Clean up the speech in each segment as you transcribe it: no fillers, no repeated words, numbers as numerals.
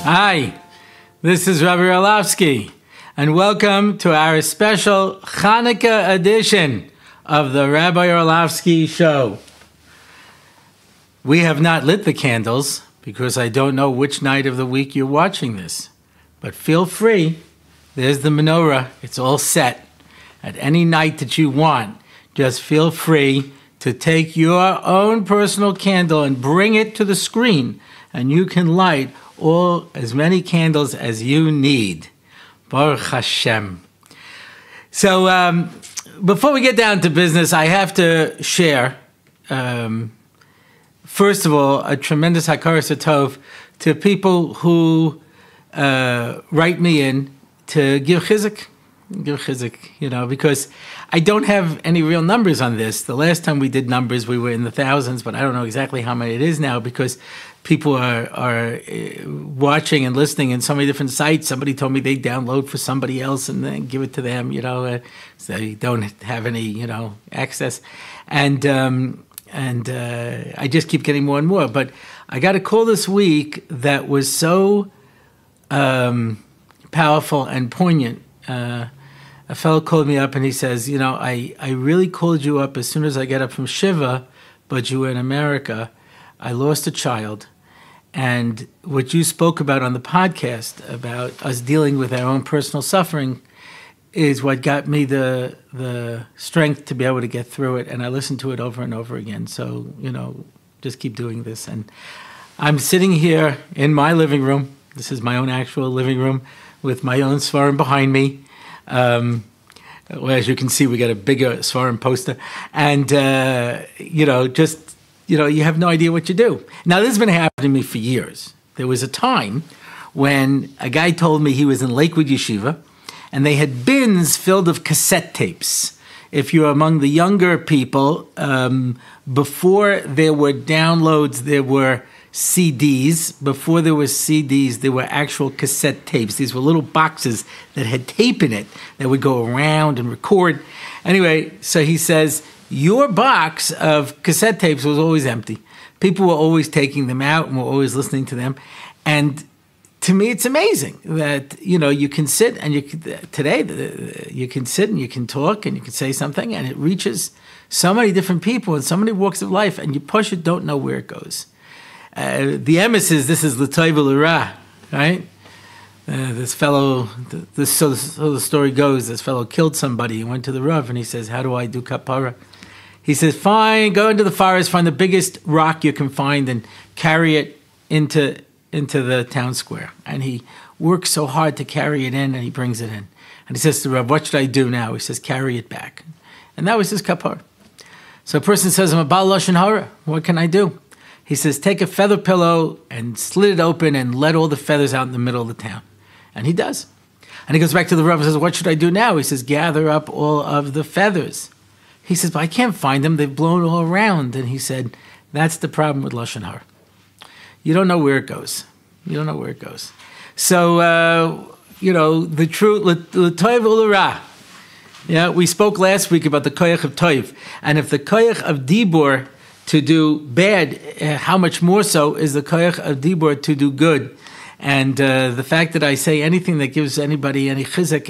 Hi, this is Rabbi Orlofsky, and welcome to our special Chanuka edition of the Rabbi Orlofsky Show. We have not lit the candles because I don't know which night of the week you're watching this, but feel free. There's the menorah. It's all set. At any night that you want, just feel free to take your own personal candle and bring it to the screen, and you can light as many candles as you need. Baruch Hashem. So before we get down to business, I have to share, first of all, a tremendous hakaras hatov to people who write me in to give chizuk, because I don't have any real numbers on this. The last time we did numbers, we were in the thousands, but I don't know exactly how many it is now because people are watching and listening in so many different sites. Somebody told me they download for somebody else and then give it to them, so you don't have any, access. And I just keep getting more and more. But I got a call this week that was so powerful and poignant. A fellow called me up and he says, I really called you up as soon as I get up from Shiva, but you were in America. I lost a child. And what you spoke about on the podcast about us dealing with our own personal suffering is what got me the strength to be able to get through it. And I listened to it over and over again. So, just keep doing this. And I'm sitting here in my living room. This is my own actual living room with my own svarim behind me. Well, as you can see, we got a bigger svarim poster. And, you have no idea what you do. Now, this has been happening to me for years. There was a time when a guy told me he was in Lakewood Yeshiva, and they had bins filled of cassette tapes. If you're among the younger people, before there were downloads, there were CDs. Before there were CDs, there were actual cassette tapes. These were little boxes that had tape in it that would go around and record. Anyway, so he says, your box of cassette tapes was always empty. People were always taking them out and were always listening to them. And to me, it's amazing that, you can sit and today you can sit and you can talk and you can say something and it reaches so many different people in so many walks of life, and you push it, don't know where it goes. The emes is, this is l'tov u'l'ra, right? This fellow, so the story goes, this fellow killed somebody. He went to the Rav and he says, how do I do kapara? He says, fine, go into the forest, find the biggest rock you can find and carry it into the town square. And he works so hard to carry it in and he brings it in. And he says to the Rav, what should I do now? He says, carry it back. And that was his kapara. So a person says, I'm a Baal Lashon Hara. What can I do? He says, take a feather pillow and slit it open and let all the feathers out in the middle of the town. And he does. And he goes back to the Rav and says, what should I do now? He says, gather up all of the feathers. He says, but I can't find them. They've blown all around. And he said, that's the problem with Lashon Hara. You don't know where it goes. You don't know where it goes. So, the truth, l'tov u'l'ra. Yeah, we spoke last week about the koyach of tov. And if the koyach of dibur to do bad, how much more so is the koyach of dibur to do good? And the fact that I say anything that gives anybody any chizuk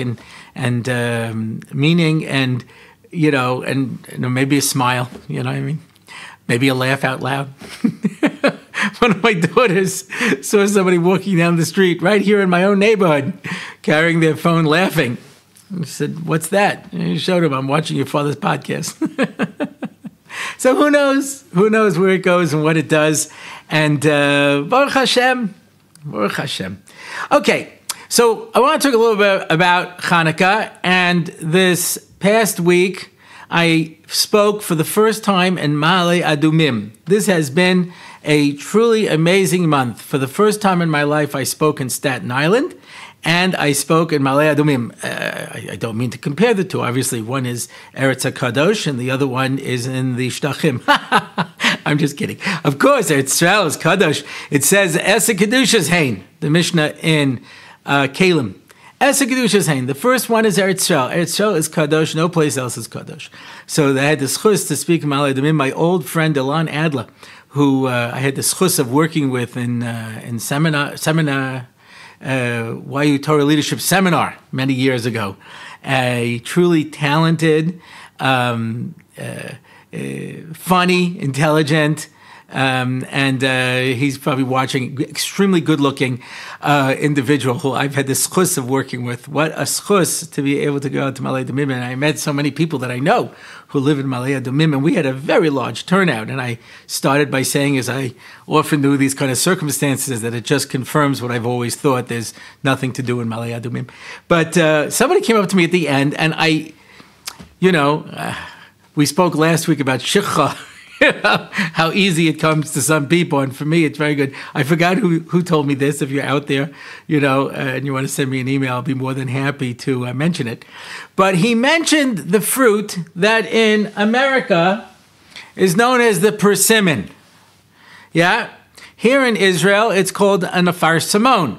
and meaning and, maybe a smile, what I mean? Maybe a laugh out loud. One of my daughters saw somebody walking down the street right here in my own neighborhood carrying their phone laughing. I said, what's that? And he showed him, I'm watching your father's podcast. So who knows? Who knows where it goes and what it does? And Baruch Hashem. Baruch Hashem. Okay, so I want to talk a little bit about Chanuka. And this past week, I spoke for the first time in Ma'ale Adumim. This has been a truly amazing month. For the first time in my life, I spoke in Staten Island. And I spoke in Ma'ale Adumim. I don't mean to compare the two. Obviously, one is Eretz HaKadosh, and the other one is in the Shtachim. I'm just kidding. Of course, Eretz Yisrael is Kadosh. It says, Esa Kedushas Hain, the Mishnah in Kalim. Esa Kedushas Hain. The first one is Eretz Yisrael. Eretz Yisrael is Kadosh. No place else is Kadosh. So I had the schus to speak in Ma'ale Adumim. My old friend, Ilan Adler, who I had the schus of working with in seminar YU Torah Leadership Seminar many years ago. A truly talented, funny, intelligent, and he's probably watching, extremely good-looking individual who I've had the schus of working with. What a schus to be able to go out to Ma'ale Adumim. And I met so many people that I know who live in Ma'ale Adumim, and we had a very large turnout. And I started by saying, as I often do these kind of circumstances, that it just confirms what I've always thought. There's nothing to do in Ma'ale Adumim. But somebody came up to me at the end, and we spoke last week about shikha, how easy it comes to some people, and for me, it's very good. I forgot who told me this. If you're out there, and you want to send me an email, I'll be more than happy to mention it. But he mentioned the fruit that in America is known as the persimmon. Yeah? Here in Israel, it's called an afar simon.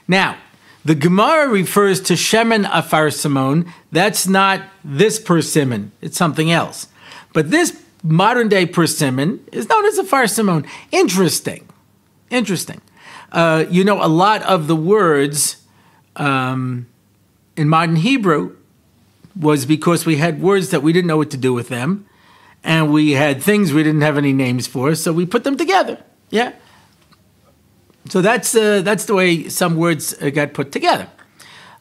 Now, the Gemara refers to shemen afar simon. That's not this persimmon. It's something else. But this modern-day persimmon is known as afar simon. Interesting. A lot of the words in modern Hebrew was because we had words that we didn't know what to do with them, and we had things we didn't have any names for, so we put them together. Yeah. So that's the way some words got put together.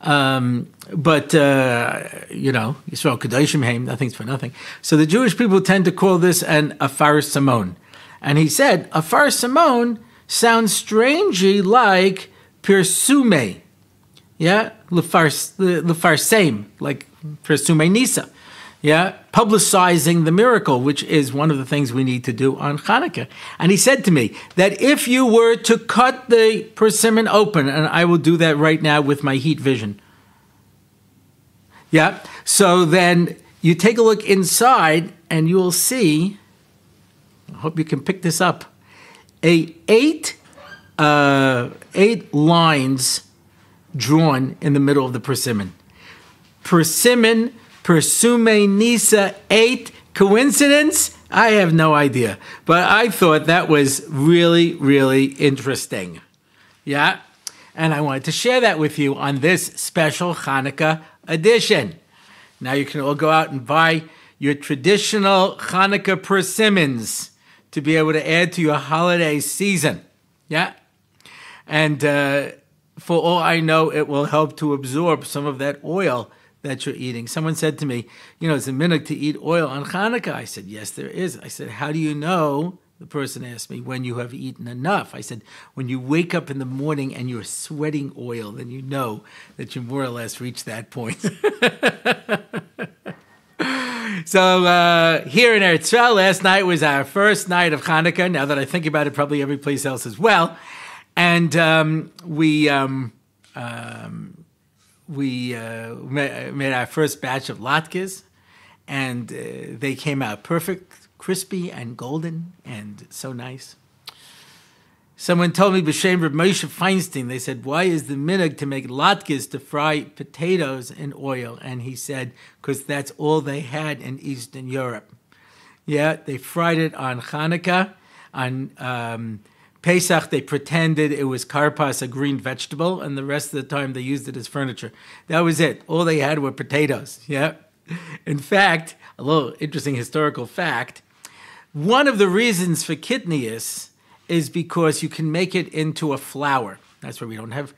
But Yisrael Kedoshim Haim, nothing's for nothing. So the Jewish people tend to call this an afar simon. And he said, afar simon sounds strangely like Persume. Yeah? Lefarsame, like Persume Nisa. Yeah? Publicizing the miracle, which is one of the things we need to do on Chanuka. And he said to me that if you were to cut the persimmon open, and I will do that right now with my heat vision. Yeah, so then you take a look inside and you will see, I hope you can pick this up, eight lines drawn in the middle of the persimmon. Persimmon, Persume Nisa, 8. Coincidence? I have no idea. But I thought that was really, really interesting. Yeah? And I wanted to share that with you on this special Hanukkah edition. Now you can all go out and buy your traditional Hanukkah persimmons to be able to add to your holiday season. Yeah? And for all I know, it will help to absorb some of that oil that you're eating. Someone said to me, it's a minhag to eat oil on Hanukkah. I said, yes, there is. I said, how do you know? The person asked me, when you have eaten enough. I said, when you wake up in the morning and you're sweating oil, then you know that you more or less reached that point. So here in Eretz Yisrael, last night was our first night of Hanukkah. Now that I think about it, probably every place else as well. And we made our first batch of latkes, and they came out perfect, crispy and golden, and so nice. Someone told me, B'Shem Reb Moshe Feinstein, they said, why is the minhag to make latkes to fry potatoes in oil? And he said, because that's all they had in Eastern Europe. Yeah, they fried it on Hanukkah. On Pesach, they pretended it was karpas, a green vegetable, and the rest of the time they used it as furniture. That was it. All they had were potatoes. Yeah. In fact, a little interesting historical fact, one of the reasons for kitnius is because you can make it into a flour. That's where we don't have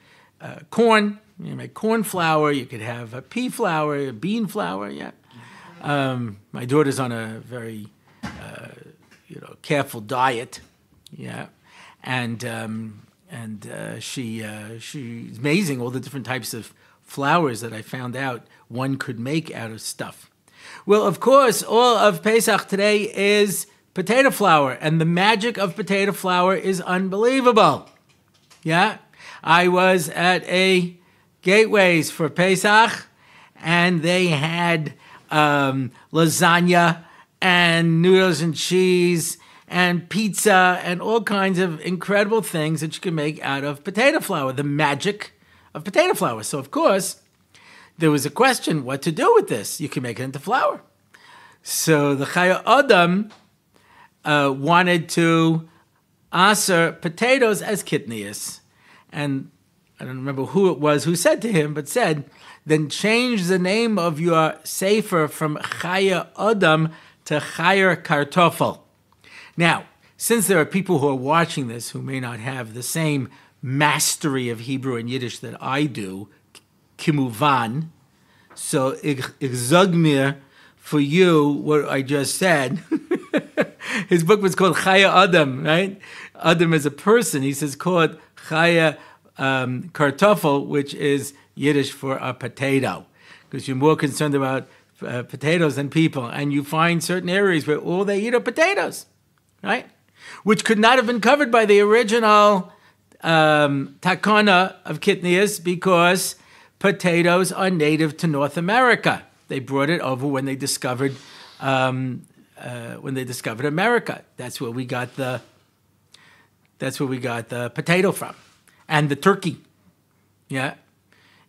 corn. You make corn flour. You could have a pea flour, a bean flour. Yeah. My daughter's on a very careful diet. Yeah. And she's amazing, all the different types of flours that I found out one could make out of stuff. Well, of course, all of Pesach today is potato flour, and the magic of potato flour is unbelievable. Yeah? I was at a Gateways for Pesach, and they had lasagna and noodles and cheese and pizza and all kinds of incredible things that you can make out of potato flour, the magic of potato flour. So, of course, there was a question, what to do with this? You can make it into flour. So the Chaya Adam wanted to aser potatoes as kitnius. And I don't remember who it was who said to him, but said, then change the name of your sefer from Chaya Adam to Chaya Kartoffel. Now, since there are people who are watching this who may not have the same mastery of Hebrew and Yiddish that I do, kimuvan, so ich sag mir for you what I just said. His book was called Chaya Adam, right? Adam is a person. He says called Chaya Kartoffel, which is Yiddish for a potato, because you're more concerned about potatoes than people, and you find certain areas where all they eat are potatoes, right? Which could not have been covered by the original takana of Kitnius, because potatoes are native to North America. They brought it over when they discovered America. That's where we got the potato from, and the turkey. Yeah,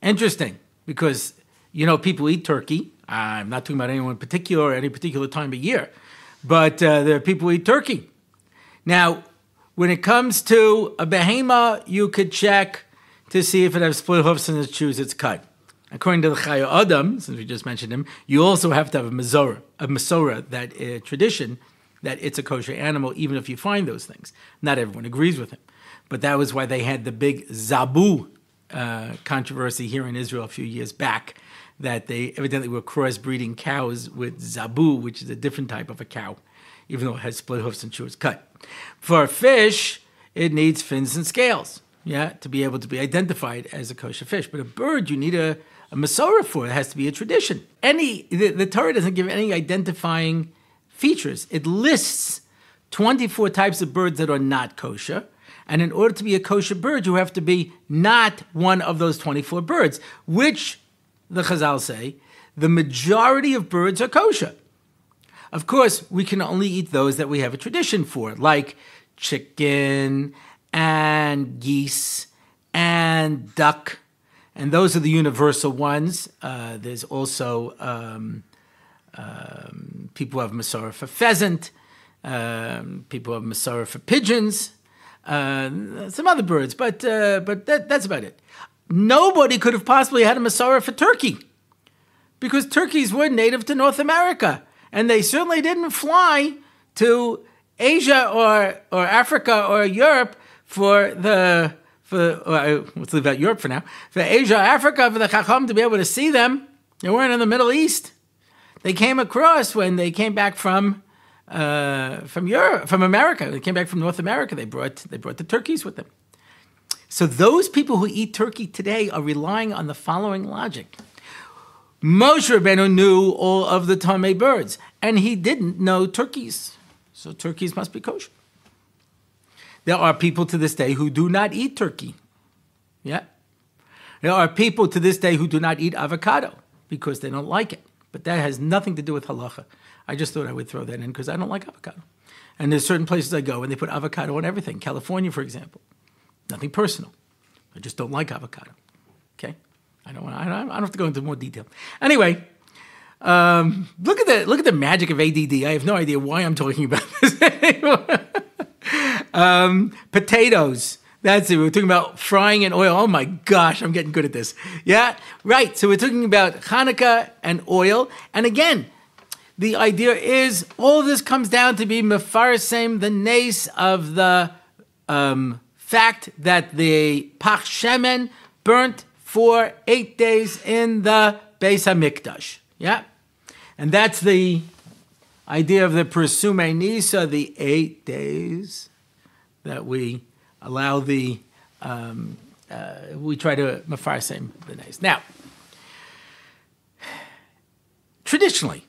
interesting, because people eat turkey. I'm not talking about anyone in particular or any particular time of year, but there are people who eat turkey. Now, when it comes to a behema, you could check to see if it has split hoofs and its shoes it's cut. According to the Chaya Adam, since we just mentioned him, you also have to have a Masorah, that tradition that it's a kosher animal, even if you find those things. Not everyone agrees with him. But that was why they had the big Zabu controversy here in Israel a few years back, that they evidently were crossbreeding cows with Zabu, which is a different type of a cow, even though it has split hoofs and shoes cut. For a fish, it needs fins and scales, to be able to be identified as a kosher fish. But a bird, you need a Masorah for. It has to be a tradition. The Torah doesn't give any identifying features. It lists 24 types of birds that are not kosher. And in order to be a kosher bird, you have to be not one of those 24 birds, which, the Chazal say, the majority of birds are kosher. Of course, we can only eat those that we have a tradition for, like chicken and geese and duck. And those are the universal ones. There's also people who have Masorah for pheasant. People have Masorah for pigeons. Some other birds, but that's about it. Nobody could have possibly had a Masorah for turkey, because turkeys were native to North America, and they certainly didn't fly to Asia or Africa or Europe let's leave out Europe for now. For Asia, Africa, for the Chacham to be able to see them, they weren't in the Middle East. They came across when they came back from Europe, from America. They came back from North America. They brought the turkeys with them. So those people who eat turkey today are relying on the following logic. Moshe Rabbeinu knew all of the Tamei birds, and he didn't know turkeys. So turkeys must be kosher. There are people to this day who do not eat turkey. Yeah. There are people to this day who do not eat avocado because they don't like it. But that has nothing to do with halacha. I just thought I would throw that in because I don't like avocado. And there's certain places I go and they put avocado on everything. California, for example. Nothing personal. I just don't like avocado. Okay? I don't have to go into more detail. Anyway, look at the magic of ADD. I have no idea why I'm talking about this anymore. Potatoes. That's it. We're talking about frying in oil. Oh my gosh, I'm getting good at this. Yeah, right. So we're talking about Chanuka and oil. And again, the idea is all of this comes down to be mefarsem, the nace of the fact that the pach shemen burnt for 8 days in the Beis HaMikdash. Yeah? And that's the idea of the Persimmon Nisa, the 8 days that we allow we try to mefarsem the nace. Now, traditionally,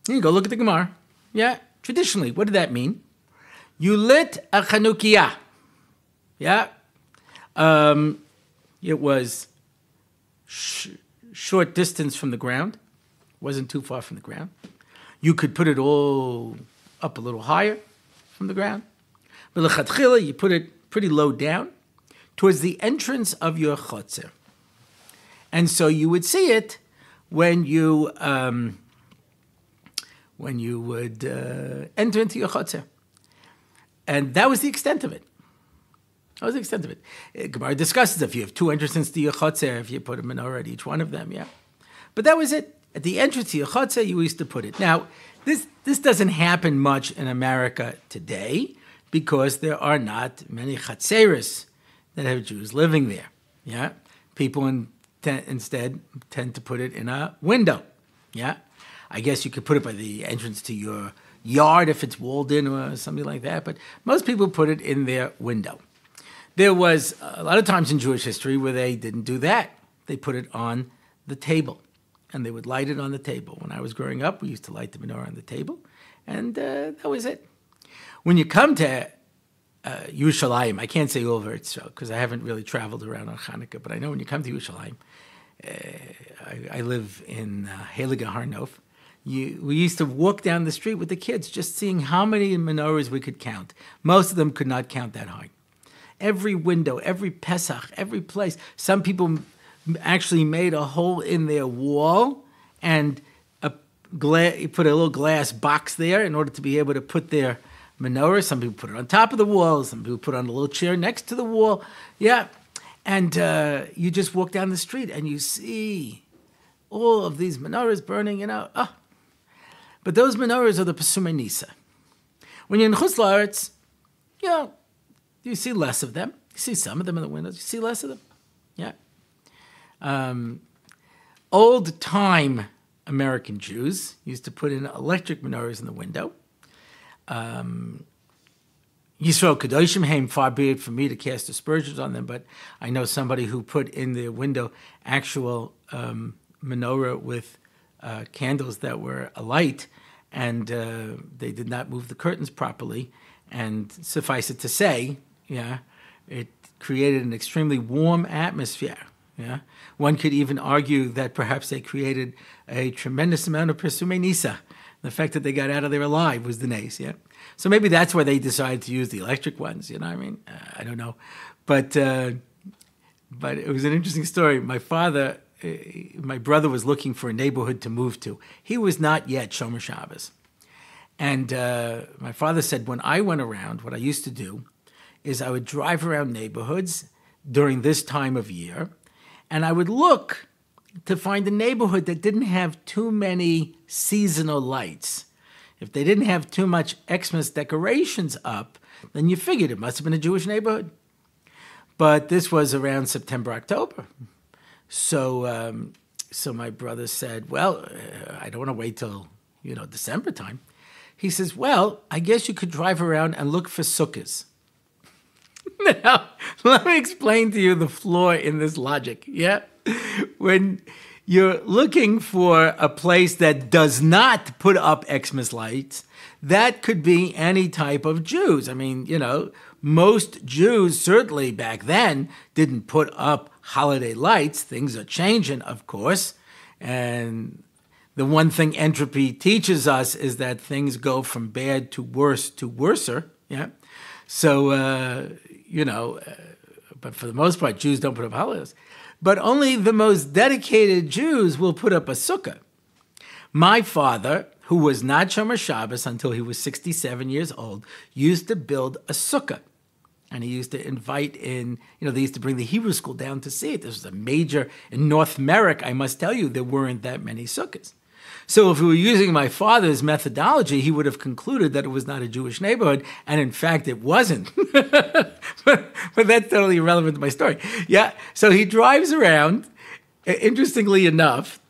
you go look at the Gemara. Yeah? Traditionally, what did that mean? You lit a Chanukiah. Yeah? It was short distance from the ground. Wasn't too far from the ground. You could put it all up a little higher from the ground. But l'chatchila, you put it pretty low down towards the entrance of your chotzer. And so you would see it when you would enter into your chotzer. And that was the extent of it. That was the extent of it. Gemara discusses if you have two entrances to your chutzner, if you put a menorah at each one of them, yeah. But that was it. At the entrance to your chutzner, you used to put it. Now, this doesn't happen much in America today because there are not many chutzneros that have Jews living there, yeah. People instead tend to put it in a window, yeah. I guess you could put it by the entrance to your yard if it's walled in or something like that, but most people put it in their window. There was a lot of times in Jewish history where they didn't do that. They put it on the table, and they would light it on the table. When I was growing up, we used to light the menorah on the table, and that was it. When you come to Yerushalayim, I can't say over Israel because I haven't really traveled around on Chanuka, but I know when you come to Yerushalayim, I live in Heilige Har Nof. We used to walk down the street with the kids, just seeing how many menorahs we could count. Most of them could not count that high. Every window, every Pesach, every place. Some people actually made a hole in their wall and put a little glass box there in order to be able to put their menorah. Some people put it on top of the wall. Some people put it on a little chair next to the wall. Yeah. And you just walk down the street and you see all of these menorahs burning, Oh. But those menorahs are the Persimmon Nisa. When you're in Chutz La'aretz, you see less of them. You see some of them in the windows. You see less of them. Yeah. Old-time American Jews used to put in electric menorahs in the window. Yisrael Kedoshim Haim, far be it for me to cast aspersions on them, but I know somebody who put in their window actual menorah with candles that were alight, and they did not move the curtains properly. And suffice it to say, it created an extremely warm atmosphere. Yeah, one could even argue that perhaps they created a tremendous amount of Persimmon Nisa. The fact that they got out of there alive was the nace. Yeah, so maybe that's why they decided to use the electric ones. You know what I mean? I don't know, but it was an interesting story. My brother was looking for a neighborhood to move to. He was not yet Shomer Shabbos. And my father said, when I went around, what I used to do is I would drive around neighborhoods during this time of year, and I would look to find a neighborhood that didn't have too many seasonal lights. If they didn't have too much Xmas decorations up, then you figured it must have been a Jewish neighborhood. But this was around September, October. So my brother said, well, I don't want to wait till, December time. He says, well, I guess you could drive around and look for sukkahs. Now, let me explain to you the flaw in this logic, yeah? When you're looking for a place that does not put up Xmas lights, that could be any type of Jews. I mean, most Jews, certainly back then, didn't put up holiday lights. Things are changing, of course. And the one thing entropy teaches us is that things go from bad to worser. Yeah. So, but for the most part, Jews don't put up holidays. But only the most dedicated Jews will put up a sukkah. My father, who was not Shomer Shabbos until he was 67 years old, used to build a sukkah. And he used to invite in, they used to bring the Hebrew school down to see it. This was a major, in North America, I must tell you, there weren't that many sukkahs. So if we were using my father's methodology, he would have concluded that it was not a Jewish neighborhood, and in fact, it wasn't. but that's totally irrelevant to my story. Yeah, so he drives around, interestingly enough,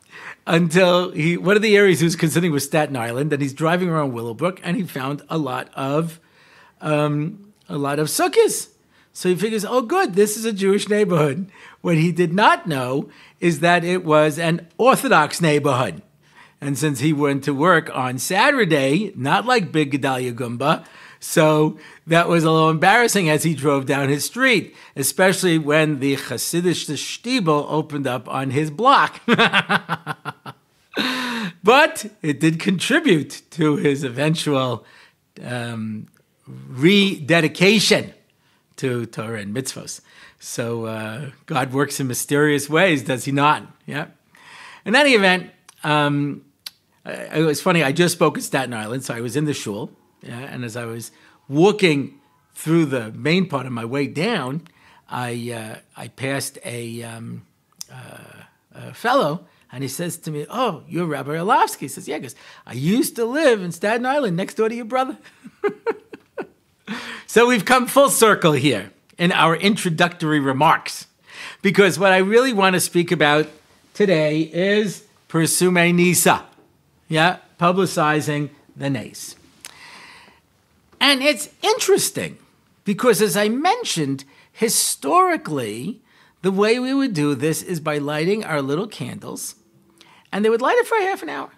until one of the areas he was considering was Staten Island, and he's driving around Willowbrook, and he found a lot of sukkahs. So he figures, oh, good, this is a Jewish neighborhood. What he did not know is that it was an Orthodox neighborhood. And since he went to work on Saturday, not like Big Gedalia Gumba, so that was a little embarrassing as he drove down his street, especially when the Hasidic Shtibel opened up on his block. But it did contribute to his eventual rededication to Torah and mitzvos. So God works in mysterious ways, does he not? Yeah. In any event, it was funny. I just spoke at Staten Island, so I was in the shul, and as I was walking through the main part of my way down, I passed a fellow, and he says to me, "Oh, you're Rabbi Orlofsky." He says, "Yeah," because I used to live in Staten Island next door to your brother. So we've come full circle here in our introductory remarks, because what I really want to speak about today is Persimmon Nisa, publicizing the nace. And it's interesting because, as I mentioned, historically, the way we would do this is by lighting our little candles, and they would light it for half an hour.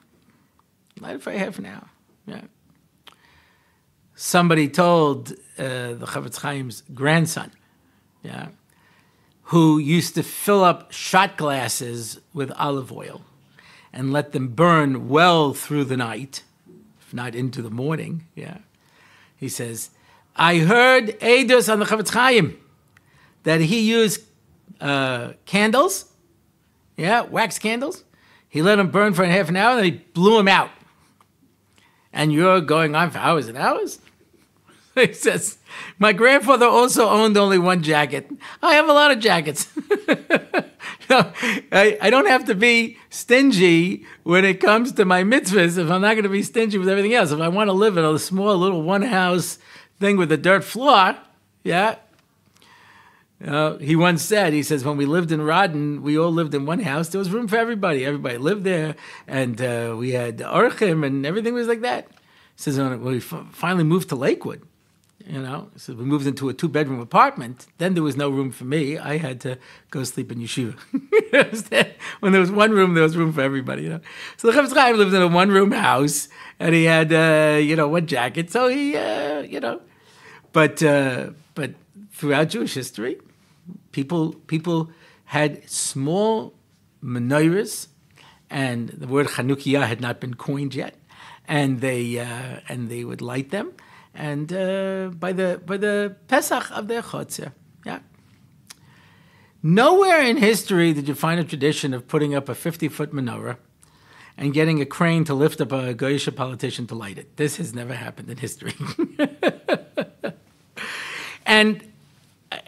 Yeah. Somebody told the Chafetz Chaim's grandson, who used to fill up shot glasses with olive oil and let them burn well through the night, if not into the morning. He says, "I heard Eidos on the Chafetz Chaim that he used candles, wax candles. He let them burn for half an hour, and then he blew them out. And you're going on for hours and hours?" He says, "My grandfather also owned only one jacket. I have a lot of jackets." I don't have to be stingy when it comes to my mitzvahs if I'm not going to be stingy with everything else. If I want to live in a small little one-house thing with a dirt floor, he once said, he says, when we lived in Rodden, we all lived in one house. There was room for everybody. Everybody lived there, and we had orchim, and everything was like that. He says, when we finally moved to Lakewood, so we moved into a 2-bedroom apartment. Then there was no room for me. I had to go sleep in yeshiva. When there was one room, there was room for everybody. So the Chafetz Chaim lived in a 1-room house, and he had one jacket. So he, but throughout Jewish history, people had small menorahs, and the word Chanuka had not been coined yet, and they would light them. And by the Pesach of their Chotzer, Nowhere in history did you find a tradition of putting up a 50-foot menorah and getting a crane to lift up a Goyish politician to light it. This has never happened in history. And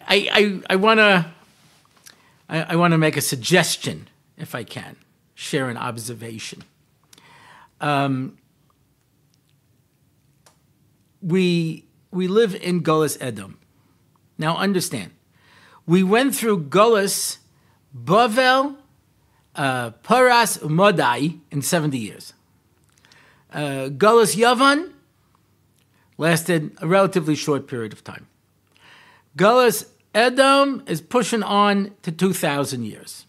I want to make a suggestion, if I can, share an observation. We live in Golus Edom. Now understand, we went through Golus, Bavel, Paras, Modai in 70 years. Golus Yavan lasted a relatively short period of time. Golus Edom is pushing on to 2,000 years.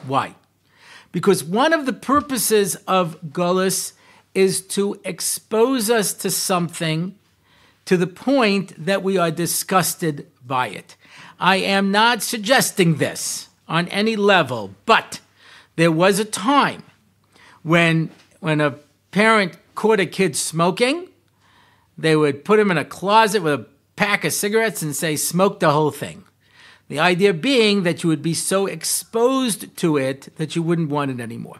Why? Because one of the purposes of Golus is to expose us to something to the point that we are disgusted by it. I am not suggesting this on any level, but there was a time when a parent caught a kid smoking, they would put him in a closet with a pack of cigarettes and say, smoke the whole thing. The idea being that you would be so exposed to it that you wouldn't want it anymore.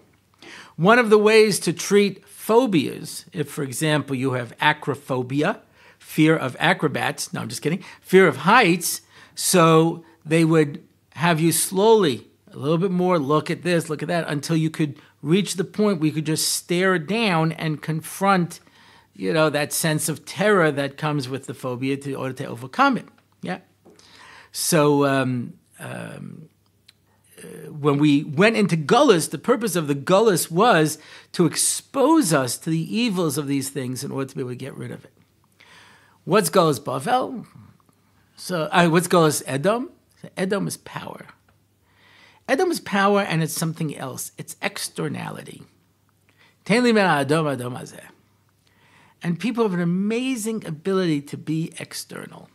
One of the ways to treat phobias, if, for example, you have acrophobia, fear of acrobats, no, I'm just kidding, fear of heights, so they would have you slowly, a little bit more, look at this, look at that, until you could reach the point where you could just stare down and confront, that sense of terror that comes with the phobia in order to overcome it. Yeah. So when we went into Gullus, the purpose of the Gullus was to expose us to the evils of these things in order to be able to get rid of it. What's Gullus Bavel? So what's Gullus Edom? So Edom is power. Edom is power, and it's something else. It's externality. And people have an amazing ability to be external.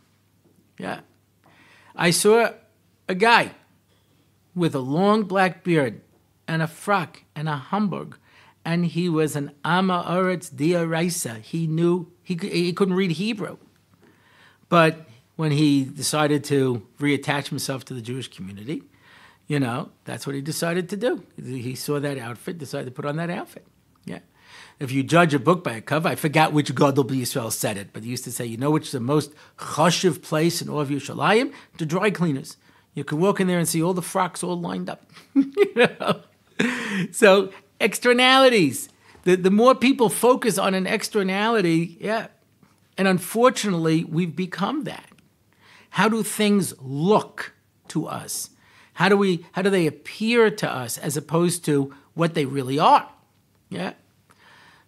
Yeah. I saw a guy with a long black beard and a frock and a Hamburg, and he was an Ama Oretz Diaraisa. He knew, he couldn't read Hebrew. But when he decided to reattach himself to the Jewish community, that's what he decided to do. He saw that outfit, decided to put on that outfit. Yeah. If you judge a book by a cover, I forgot which Gadol B'Yisrael said it, but he used to say, you know which is the most chashuv place in all of Yerushalayim? The dry cleaners. You can walk in there and see all the frocks all lined up. You know? So externalities. The more people focus on an externality, yeah. And unfortunately, we've become that. How do things look to us? How do they appear to us as opposed to what they really are? Yeah.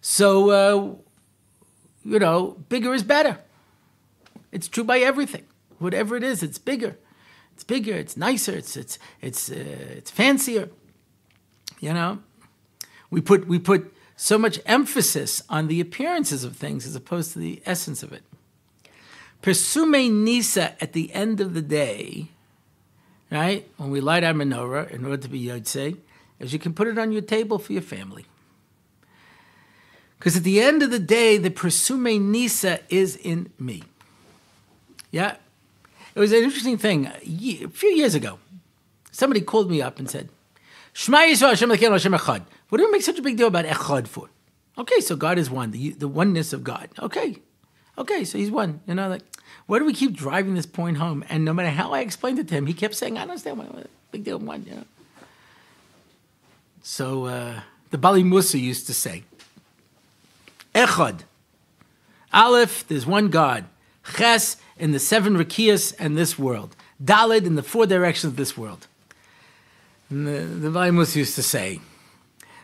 So, bigger is better. It's true by everything. Whatever it is, it's bigger. It's bigger. It's nicer. It's fancier. You know, we put so much emphasis on the appearances of things as opposed to the essence of it. Persume Nisa at the end of the day, right? When we light our menorah in order to be Yotzei, is you can put it on your table for your family. Because at the end of the day, the Persume Nisa is in me. Yeah? It was an interesting thing. A few years ago, somebody called me up and said, Shema Yisrael Hashem Elokeinu Hashem Echad. What do we make such a big deal about Echad for? Okay, so God is one, the oneness of God. Okay, so he's one. You know, like, why do we keep driving this point home? And no matter how I explained it to him, he kept saying, I don't understand what big deal one, you know. So the Bali Musa used to say, Echad. Aleph, there's one God. Ches, in the 7 Rakiyas and this world. Daled, in the 4 directions of this world. And the Bali Musa used to say,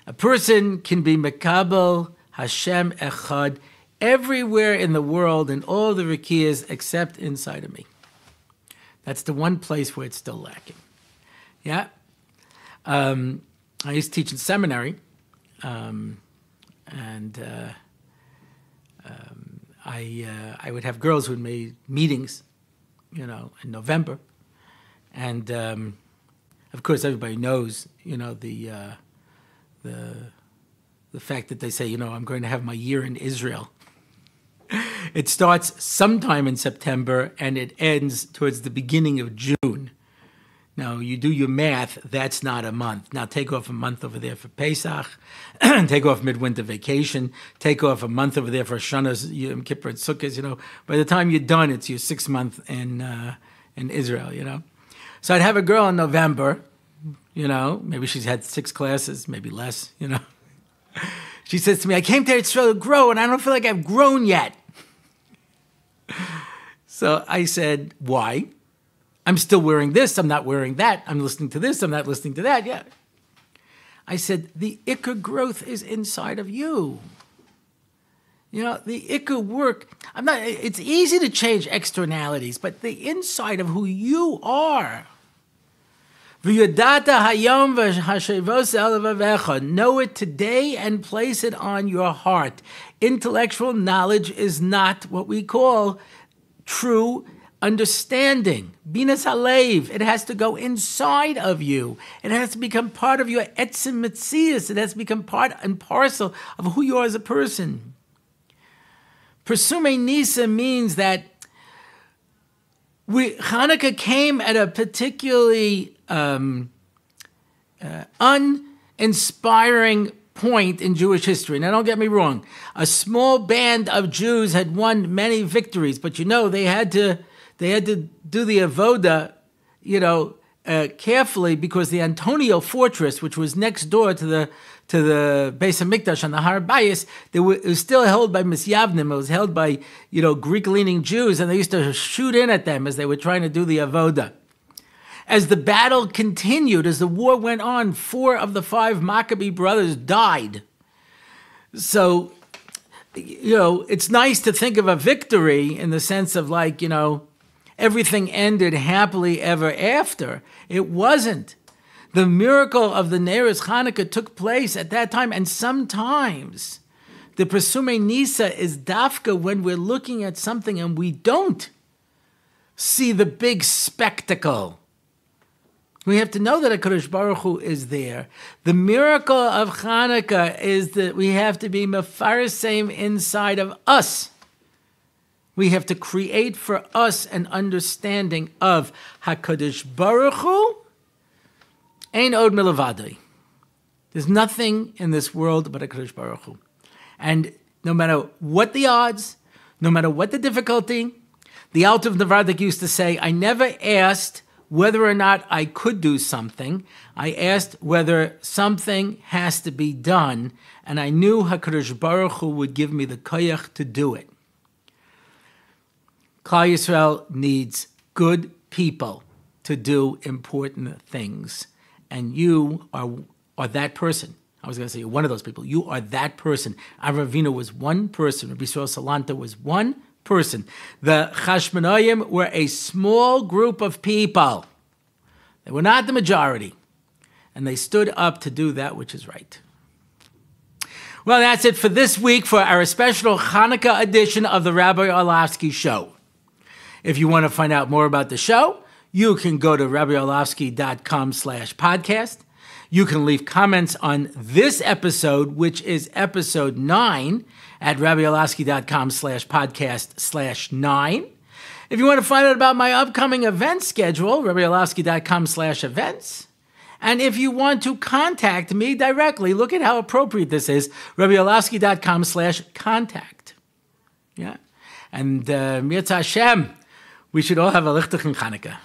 a person can be Mekabel Hashem Echad everywhere in the world in all the Rakiyas except inside of me. That's the one place where it's still lacking. Yeah. I used to teach in seminary, and I would have girls who had made meetings, in November, and of course everybody knows, the fact that they say, I'm going to have my year in Israel. It starts sometime in September and it ends towards the beginning of June. Now, you do your math, that's not a month. Now, take off a month over there for Pesach, take off midwinter vacation, take off a month over there for Shana, Yom Kippur, and Sukkot, By the time you're done, it's your 6th month in Israel, So I'd have a girl in November, maybe she's had 6 classes, maybe less, She says to me, I came to Israel to grow, and I don't feel like I've grown yet. So I said, why? I'm still wearing this, I'm not wearing that. I'm listening to this, I'm not listening to that. Yeah. I said, the Ikar growth is inside of you. The Ikar work, it's easy to change externalities, but the inside of who you are. Know it today and place it on your heart. Intellectual knowledge is not what we call true understanding. Binas halev. It has to go inside of you. It has to become part of your etzem metzius. It has to become part and parcel of who you are as a person. Persume Nisa means that Chanuka came at a particularly uninspiring point in Jewish history. Now, don't get me wrong. A small band of Jews had won many victories, but they had to do the avoda, carefully, because the Antonio fortress, which was next door to the Beis Hamikdash on the Har Bayis, it was still held by Misyavnim. It was held by Greek-leaning Jews, and they used to shoot in at them as they were trying to do the avoda. As the battle continued, as the war went on, 4 of the 5 Maccabee brothers died. So, it's nice to think of a victory in the sense of everything ended happily ever after. It wasn't. The miracle of the Neiros Chanuka took place at that time, and sometimes the Persume Nisa is dafka when we're looking at something and we don't see the big spectacle. We have to know that HaKadosh Baruch Hu is there. The miracle of Chanukah is that we have to be mefarsem inside of us. We have to create for us an understanding of HaKadosh Baruch Hu, Ein od milavadoi. There's nothing in this world but HaKadosh Baruch Hu. And no matter what the odds, no matter what the difficulty, the Alter of Navardik used to say, I never asked whether or not I could do something. I asked whether something has to be done, and I knew HaKadosh Baruch Hu would give me the koyach to do it. Klal Yisrael needs good people to do important things, and you are that person. I was going to say you're one of those people. You are that person. Avraham Avinu was one person. Rabbi Yisrael Salanta was one person. The Chashmonaim were a small group of people. They were not the majority. And they stood up to do that which is right. Well, that's it for this week for our special Chanuka edition of the Rabbi Orlofsky Show. If you want to find out more about the show, you can go to RabbiOrlofsky.com/podcast. You can leave comments on this episode, which is episode 9, at RabbiOrlofsky.com/podcast/9. If you want to find out about my upcoming event schedule, RabbiOrlofsky.com/events. And if you want to contact me directly, look at how appropriate this is, RabbiOrlofsky.com/contact. Yeah. And Mirza Hashem, we should all have a lichtichen Chanukah.